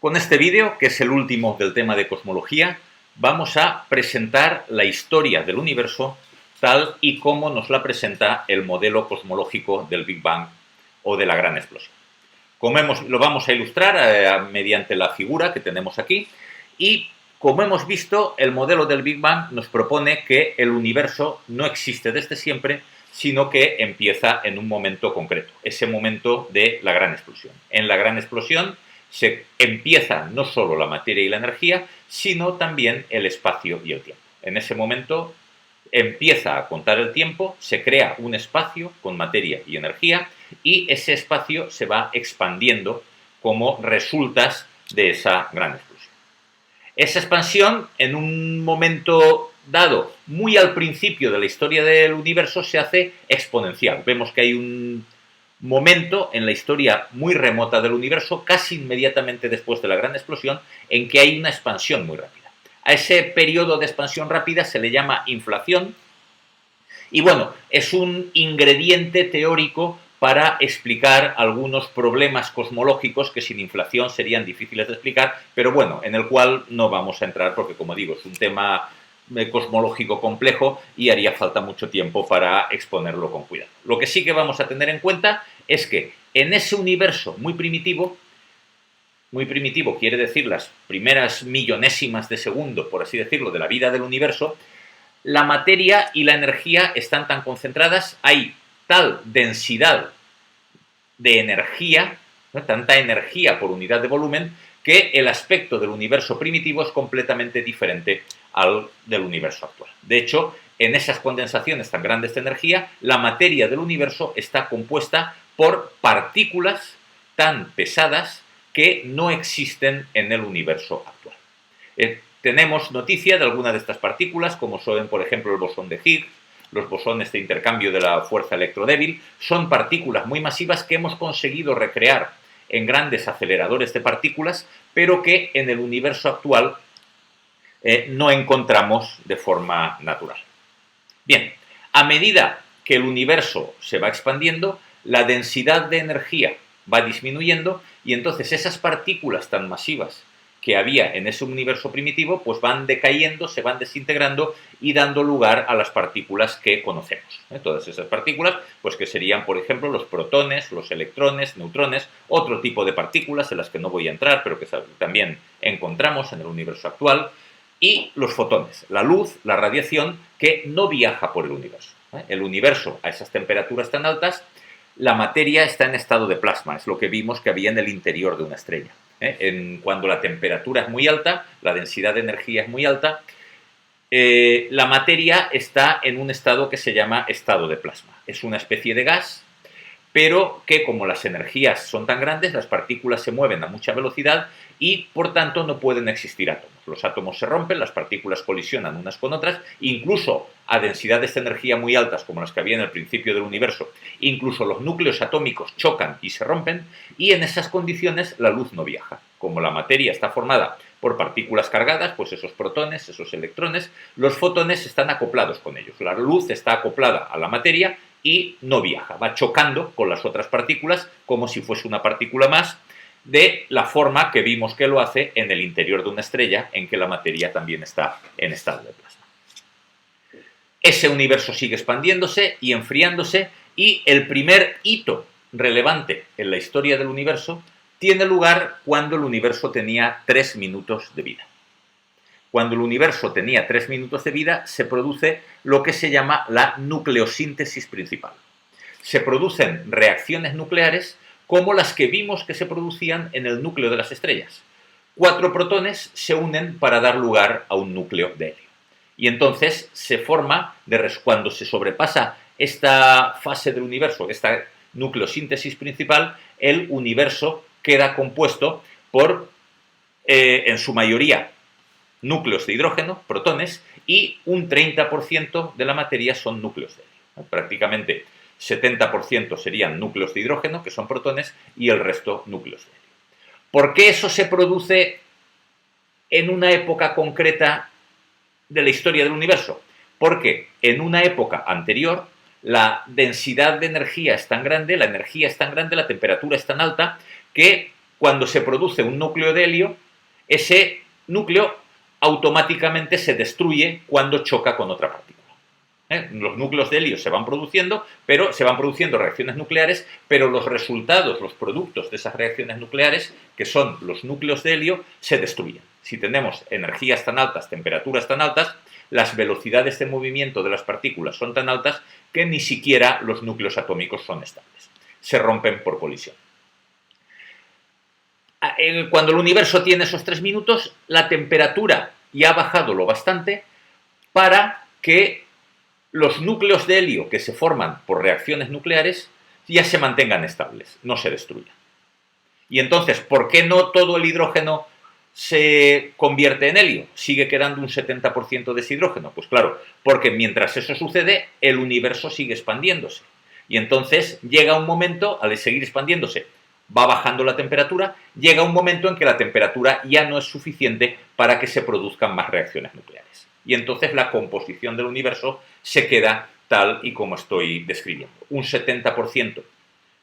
Con este vídeo, que es el último del tema de cosmología, vamos a presentar la historia del universo tal y como nos la presenta el modelo cosmológico del Big Bang o de la gran explosión. Lo vamos a ilustrar mediante la figura que tenemos aquí y, como hemos visto, el modelo del Big Bang nos propone que el universo no existe desde siempre, sino que empieza en un momento concreto, ese momento de la gran explosión. En la gran explosión se empieza no solo la materia y la energía, sino también el espacio y el tiempo. En ese momento empieza a contar el tiempo, se crea un espacio con materia y energía y ese espacio se va expandiendo como resultas de esa gran explosión. Esa expansión, en un momento dado, muy al principio de la historia del universo, se hace exponencial. Vemos que hay un momento en la historia muy remota del universo, casi inmediatamente después de la gran explosión, en que hay una expansión muy rápida. A ese periodo de expansión rápida se le llama inflación y, bueno, es un ingrediente teórico para explicar algunos problemas cosmológicos que sin inflación serían difíciles de explicar, pero bueno, en el cual no vamos a entrar porque, como digo, es un tema cosmológico complejo y haría falta mucho tiempo para exponerlo con cuidado. Lo que sí que vamos a tener en cuenta es que en ese universo muy primitivo quiere decir las primeras millonésimas de segundo, por así decirlo, de la vida del universo, la materia y la energía están tan concentradas, hay tal densidad de energía, ¿no?, tanta energía por unidad de volumen, que el aspecto del universo primitivo es completamente diferente al del universo actual. De hecho, en esas condensaciones tan grandes de energía, la materia del universo está compuesta por partículas tan pesadas que no existen en el universo actual. Tenemos noticia de algunas de estas partículas, como son, por ejemplo, el bosón de Higgs, los bosones de intercambio de la fuerza electrodébil. Son partículas muy masivas que hemos conseguido recrear en grandes aceleradores de partículas, pero que en el universo actual no encontramos de forma natural. Bien, a medida que el universo se va expandiendo, la densidad de energía va disminuyendo y entonces esas partículas tan masivas que había en ese universo primitivo pues van decayendo, se van desintegrando y dando lugar a las partículas que conocemos. Todas esas partículas, pues que serían, por ejemplo, los protones, los electrones, neutrones, otro tipo de partículas en las que no voy a entrar, pero que también encontramos en el universo actual, y los fotones, la luz, la radiación, que no viaja por el universo. El universo, a esas temperaturas tan altas, la materia está en estado de plasma, es lo que vimos que había en el interior de una estrella. Cuando la temperatura es muy alta, la densidad de energía es muy alta, la materia está en un estado que se llama estado de plasma. Es una especie de gas, pero que, como las energías son tan grandes, las partículas se mueven a mucha velocidad y, por tanto, no pueden existir átomos. Los átomos se rompen, las partículas colisionan unas con otras, incluso a densidades de energía muy altas, como las que había en el principio del universo, incluso los núcleos atómicos chocan y se rompen, y en esas condiciones la luz no viaja. Como la materia está formada por partículas cargadas, pues esos protones, esos electrones, los fotones están acoplados con ellos. La luz está acoplada a la materia y no viaja, va chocando con las otras partículas como si fuese una partícula más, de la forma que vimos que lo hace en el interior de una estrella, en que la materia también está en estado de plasma. Ese universo sigue expandiéndose y enfriándose, y el primer hito relevante en la historia del universo tiene lugar cuando el universo tenía 3 minutos de vida. Cuando el universo tenía 3 minutos de vida, se produce lo que se llama la nucleosíntesis principal. Se producen reacciones nucleares como las que vimos que se producían en el núcleo de las estrellas. 4 protones se unen para dar lugar a un núcleo de helio. Y entonces se forma, cuando se sobrepasa esta fase del universo, esta nucleosíntesis principal, el universo queda compuesto por, en su mayoría, núcleos de hidrógeno, protones, y un 30% de la materia son núcleos de helio. Prácticamente 70% serían núcleos de hidrógeno, que son protones, y el resto núcleos de helio. ¿Por qué eso se produce en una época concreta de la historia del universo? Porque en una época anterior la densidad de energía es tan grande, la energía es tan grande, la temperatura es tan alta, que cuando se produce un núcleo de helio, ese núcleo automáticamente se destruye cuando choca con otra partícula. Los núcleos de helio se van produciendo reacciones nucleares, pero los resultados, los productos de esas reacciones nucleares, que son los núcleos de helio, se destruyen. Si tenemos energías tan altas, temperaturas tan altas, las velocidades de movimiento de las partículas son tan altas que ni siquiera los núcleos atómicos son estables. Se rompen por colisión. Cuando el universo tiene esos 3 minutos, la temperatura ya ha bajado lo bastante para que los núcleos de helio que se forman por reacciones nucleares ya se mantengan estables, no se destruyan. Y entonces, ¿por qué no todo el hidrógeno se convierte en helio? Sigue quedando un 70% de ese hidrógeno. Pues claro, porque mientras eso sucede, el universo sigue expandiéndose. Y entonces llega un momento, al seguir expandiéndose, va bajando la temperatura, llega un momento en que la temperatura ya no es suficiente para que se produzcan más reacciones nucleares. Y entonces la composición del universo se queda tal y como estoy describiendo. Un 70%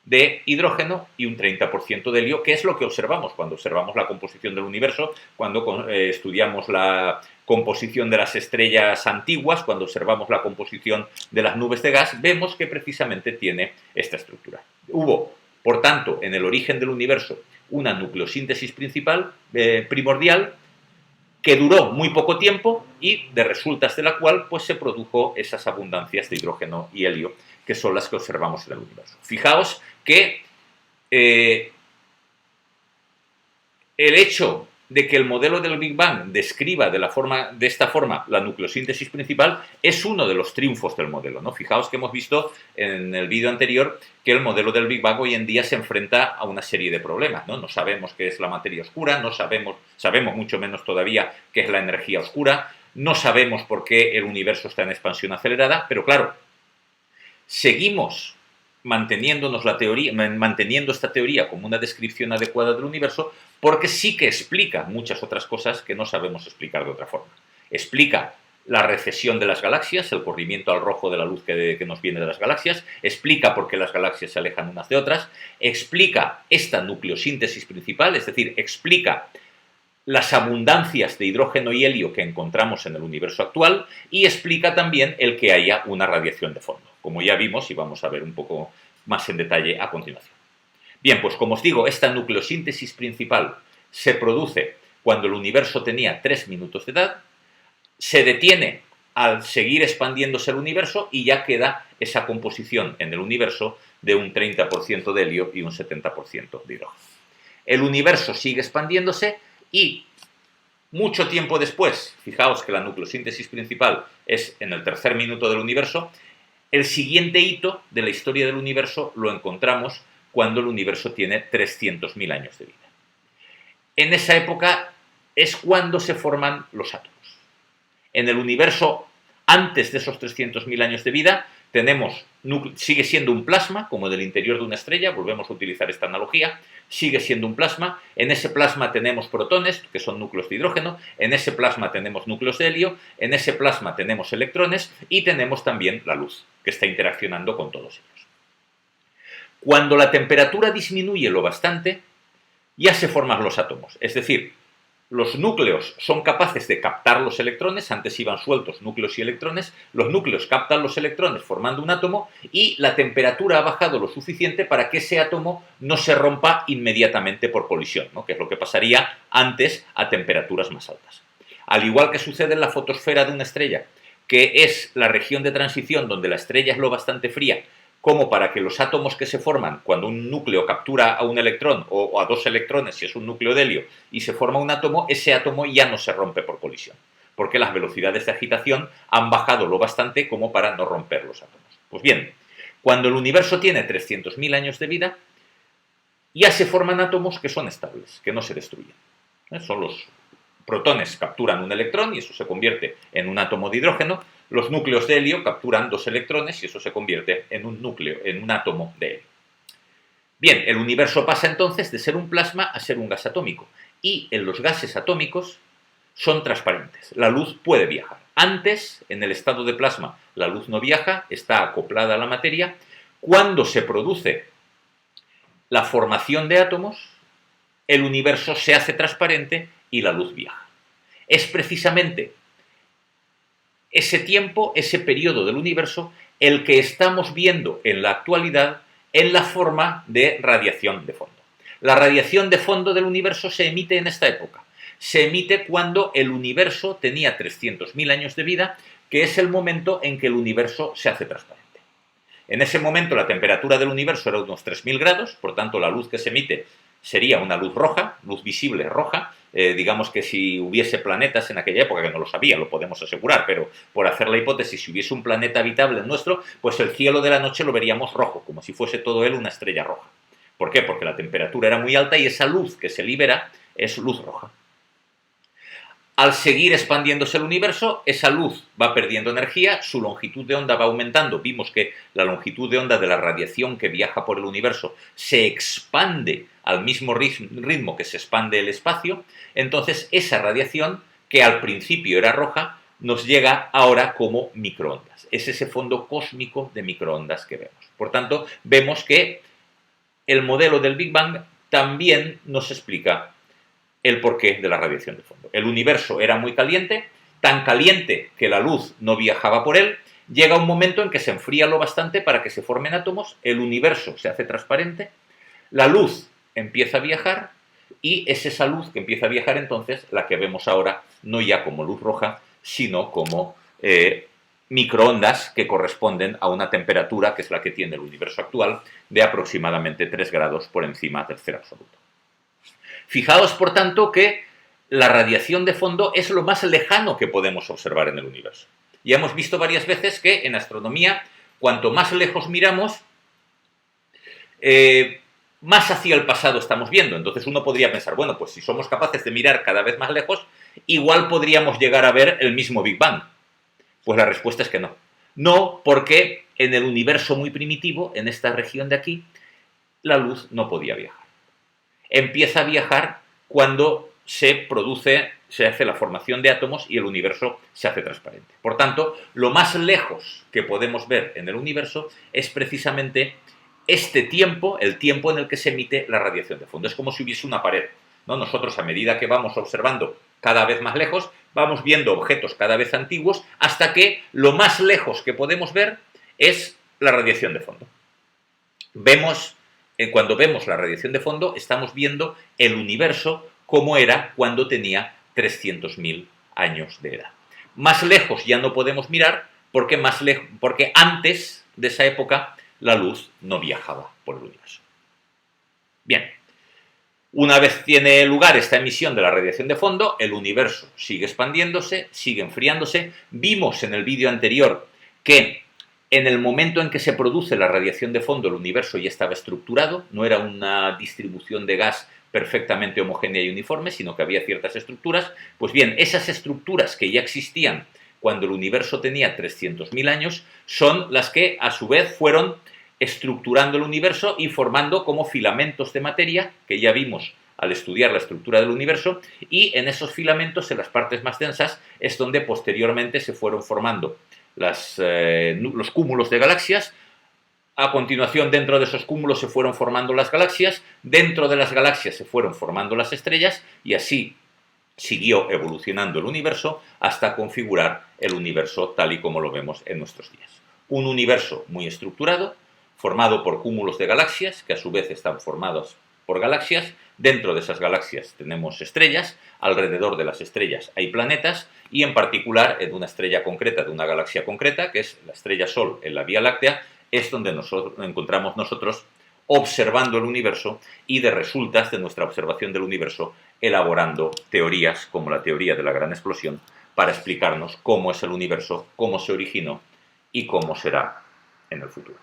de hidrógeno y un 30% de helio, que es lo que observamos cuando observamos la composición del universo, cuando estudiamos la composición de las estrellas antiguas, cuando observamos la composición de las nubes de gas, vemos que precisamente tiene esta estructura. Hubo, por tanto, en el origen del universo, una nucleosíntesis primordial, que duró muy poco tiempo y de resultas de la cual pues, se produjo esas abundancias de hidrógeno y helio, que son las que observamos en el universo. Fijaos que el hecho de que el modelo del Big Bang describa de esta forma la nucleosíntesis principal es uno de los triunfos del modelo, ¿no? Fijaos que hemos visto en el vídeo anterior que el modelo del Big Bang hoy en día se enfrenta a una serie de problemas, ¿no? No sabemos qué es la materia oscura, sabemos mucho menos todavía qué es la energía oscura, no sabemos por qué el universo está en expansión acelerada, pero claro, seguimos manteniendo esta teoría como una descripción adecuada del universo, porque sí que explica muchas otras cosas que no sabemos explicar de otra forma. Explica la recesión de las galaxias, el corrimiento al rojo de la luz que nos viene de las galaxias, explica por qué las galaxias se alejan unas de otras, explica esta nucleosíntesis principal, es decir, explica las abundancias de hidrógeno y helio que encontramos en el universo actual y explica también el que haya una radiación de fondo, como ya vimos y vamos a ver un poco más en detalle a continuación. Bien, pues como os digo, esta nucleosíntesis principal se produce cuando el universo tenía 3 minutos de edad, se detiene al seguir expandiéndose el universo y ya queda esa composición en el universo de un 30% de helio y un 70% de hidrógeno. El universo sigue expandiéndose y mucho tiempo después, fijaos que la nucleosíntesis principal es en el 3er minuto del universo, el siguiente hito de la historia del universo lo encontramos cuando el universo tiene 300.000 años de vida. En esa época es cuando se forman los átomos. En el universo, antes de esos 300.000 años de vida, sigue siendo un plasma, como del interior de una estrella, volvemos a utilizar esta analogía, sigue siendo un plasma, en ese plasma tenemos protones, que son núcleos de hidrógeno, en ese plasma tenemos núcleos de helio, en ese plasma tenemos electrones y tenemos también la luz, que está interaccionando con todos ellos. Cuando la temperatura disminuye lo bastante, ya se forman los átomos, es decir, los núcleos son capaces de captar los electrones, antes iban sueltos núcleos y electrones, los núcleos captan los electrones formando un átomo y la temperatura ha bajado lo suficiente para que ese átomo no se rompa inmediatamente por colisión, ¿no? Que es lo que pasaría antes a temperaturas más altas. Al igual que sucede en la fotosfera de una estrella, que es la región de transición donde la estrella es lo bastante fría, como para que los átomos que se forman cuando un núcleo captura a un electrón o a 2 electrones, si es un núcleo de helio, y se forma un átomo, ese átomo ya no se rompe por colisión, porque las velocidades de agitación han bajado lo bastante como para no romper los átomos. Pues bien, cuando el universo tiene 300.000 años de vida, ya se forman átomos que son estables, que no se destruyen. Son los protones capturan un electrón y eso se convierte en un átomo de hidrógeno. Los núcleos de helio capturan 2 electrones y eso se convierte en un átomo de helio. Bien, el universo pasa entonces de ser un plasma a ser un gas atómico. Y en los gases atómicos son transparentes. La luz puede viajar. Antes, en el estado de plasma, la luz no viaja, está acoplada a la materia. Cuando se produce la formación de átomos, el universo se hace transparente y la luz viaja. Es precisamente ese tiempo, ese periodo del universo, el que estamos viendo en la actualidad en la forma de radiación de fondo. La radiación de fondo del universo se emite en esta época. Se emite cuando el universo tenía 300.000 años de vida, que es el momento en que el universo se hace transparente. En ese momento la temperatura del universo era unos 3.000 grados, por tanto la luz que se emite sería una luz roja, luz visible roja. Digamos que si hubiese planetas en aquella época, que no lo sabía, lo podemos asegurar, pero por hacer la hipótesis, si hubiese un planeta habitable en nuestro, pues el cielo de la noche lo veríamos rojo, como si fuese todo él una estrella roja. ¿Por qué? Porque la temperatura era muy alta y esa luz que se libera es luz roja. Al seguir expandiéndose el universo, esa luz va perdiendo energía, su longitud de onda va aumentando. Vimos que la longitud de onda de la radiación que viaja por el universo se expande al mismo ritmo que se expande el espacio. Entonces, esa radiación, que al principio era roja, nos llega ahora como microondas. Es ese fondo cósmico de microondas que vemos. Por tanto, vemos que el modelo del Big Bang también nos explica el porqué de la radiación de fondo. El universo era muy caliente, tan caliente que la luz no viajaba por él. Llega un momento en que se enfría lo bastante para que se formen átomos, el universo se hace transparente, la luz empieza a viajar y es esa luz que empieza a viajar entonces la que vemos ahora no ya como luz roja, sino como microondas que corresponden a una temperatura que es la que tiene el universo actual de aproximadamente 3 grados por encima del cero absoluto. Fijaos, por tanto, que la radiación de fondo es lo más lejano que podemos observar en el universo. Ya hemos visto varias veces que en astronomía, cuanto más lejos miramos, más hacia el pasado estamos viendo. Entonces uno podría pensar, bueno, pues si somos capaces de mirar cada vez más lejos, igual podríamos llegar a ver el mismo Big Bang. Pues la respuesta es que no. No, porque en el universo muy primitivo, en esta región de aquí, la luz no podía viajar. Empieza a viajar cuando se hace la formación de átomos y el universo se hace transparente. Por tanto, lo más lejos que podemos ver en el universo es precisamente este tiempo, el tiempo en el que se emite la radiación de fondo. Es como si hubiese una pared, ¿no? Nosotros, a medida que vamos observando cada vez más lejos, vamos viendo objetos cada vez antiguos hasta que lo más lejos que podemos ver es la radiación de fondo. Cuando vemos la radiación de fondo, estamos viendo el universo como era cuando tenía 300.000 años de edad. Más lejos ya no podemos mirar porque antes de esa época la luz no viajaba por el universo. Bien, una vez tiene lugar esta emisión de la radiación de fondo, el universo sigue expandiéndose, sigue enfriándose. Vimos en el vídeo anterior que en el momento en que se produce la radiación de fondo, el universo ya estaba estructurado, no era una distribución de gas perfectamente homogénea y uniforme, sino que había ciertas estructuras. Pues bien, esas estructuras que ya existían cuando el universo tenía 300.000 años son las que a su vez fueron estructurando el universo y formando como filamentos de materia, que ya vimos al estudiar la estructura del universo, y en esos filamentos, en las partes más densas, es donde posteriormente se fueron formando los cúmulos de galaxias. A continuación, dentro de esos cúmulos se fueron formando las galaxias, dentro de las galaxias se fueron formando las estrellas y así siguió evolucionando el universo hasta configurar el universo tal y como lo vemos en nuestros días. Un universo muy estructurado, formado por cúmulos de galaxias, que a su vez están formados por galaxias. Dentro de esas galaxias tenemos estrellas, alrededor de las estrellas hay planetas y en particular en una estrella concreta de una galaxia concreta, que es la estrella Sol en la Vía Láctea, es donde encontramos nosotros observando el universo y de resultas de nuestra observación del universo elaborando teorías como la teoría de la gran explosión para explicarnos cómo es el universo, cómo se originó y cómo será en el futuro.